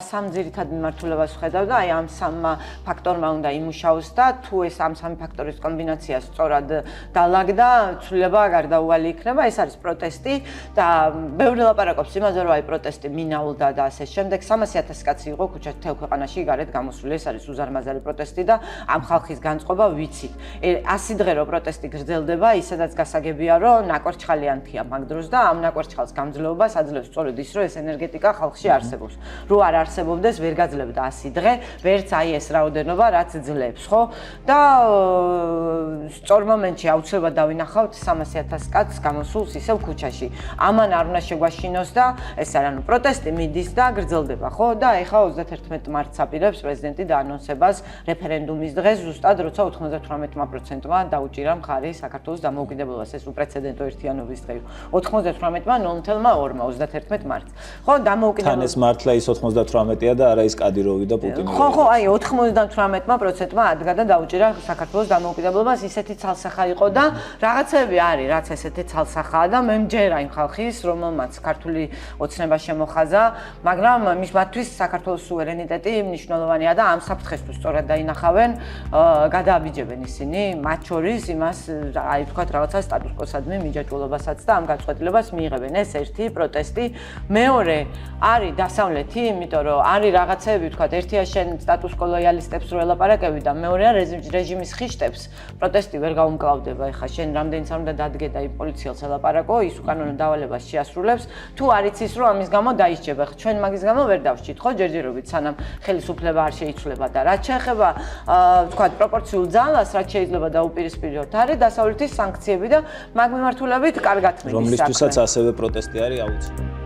სამ ძირითად მიმართულებას ვხედავ და აი ამ სამ ფაქტორმა უნდა იმუშაოს და თუ ეს ამ სამი ფაქტორის კომბინაცია სწორად დალაგდა, ცვლილება გარდაუვალი იქნება. ეს არის პროტესტი და ბევრი ლაპარაკობს იმაზე, რომ აი პროტესტი მინაულდა და ასე შემდეგ. 300,000 კაცი იყო ქუჩაში მთელ ქვეყანაში გარეთ გამოსული. ეს არის უზარმაზარი პროტესტი და ამ ხალხის განწყობა ვიცით. 100 დღე რო პროტესტი გრძელდება, ისედაც გასაგებია, რომ ნაკვერჩხალიანთია მაგ დროს და ამ ნაკვერჩხალს გამძლეობას აძლევს სწორედ ის, რომ ეს ენერგეტიკა ხალხში არსებობს. რო არ არსებობდეს, ვერ გაძლებდა 100 დღე, ვერც აი ეს რაოდენობა, რაც ძლებს, ხო? და სწორ მომენტში აუცილებლად დავინახავთ 300,000 კაცს გამოსულს ისევ ქუჩაში. ამან არ უნდა შეგვაშინოს და ეს არა, ნუ პროტესტი მიდის და გრძელდება, ხო? და ეხლა 31 მარტს აპირებს პრეზიდენტი დაანონსებას რეფერენდუმის დღეს, ზუსტად როცა 98%-მა დაუჭირა მხარი საქართველოს დამოუკიდებლობას. ეს უპრეცედენტო ერთიანობის დღე. 98%-მა 0.2-მა 31 მარტს. ხო, დამოუკიდებლობა. თან ეს მართლა ის 98-ია და არა ის კადიროვი და პუტინი. ხო, აი 98%-მა ადგა და დაუჭირა საქართველოს დამოუკიდებლობას. ისეთი ცალსახა იყო და რაღაცები არის, რაც ესეთი ცალსახაა და მე მჯერა იმ ხალხის, რომელმაც ქართული ოცნება შემოხაზა, მაგრამ მათთვის საქართველოს სუვერენიტეტი მნიშვნელოვანია და ამ საფრთხეს სწორად დაინახავენ, გადააბიჯებენ ისინი, მათ შორის იმას, აი ვთქვათ, რაღაცა სტატუს-კვოსადმი მიჯაჭვულობასაც და ამ გაწყვეტილებას მიიღებენ. ეს ერთი პროტესტი, მეორე არის დასავლეთი, იმიტომ რომ არის რაღაცები, ვთქვათ, ერთია შენ სტატუს-კვო ლოიალისტებს რო ელაპარაკები და მეორეა რეჟიმის ხიშტებს. პროტესტი ვერ გაუმკლავდება, ეხლა შენ რამდენიც არ უნდა დადგე და იმ პოლიციელს ელაპარაკო, ის უკანონო დავალებას შეასრულებს, თუ არ იცის რომ ამის გამო დაისჯება. ჩვენ მაგის გამო ვერ დავსჯით, ხო, ჯერჯერობით, სანამ ხელისუფლება არ შეიცვლება და რაც შეეხება, ვთქვათ, პროპორციულ ძალას, რაც შეიძლება დაუპირისპიროთ, არის დასავლეთის სანქციები და მაგ მიმართულებით კარგად მიდის საქმე. რომლისთვისაც ასევე პროტესტი არის აუცილებელი.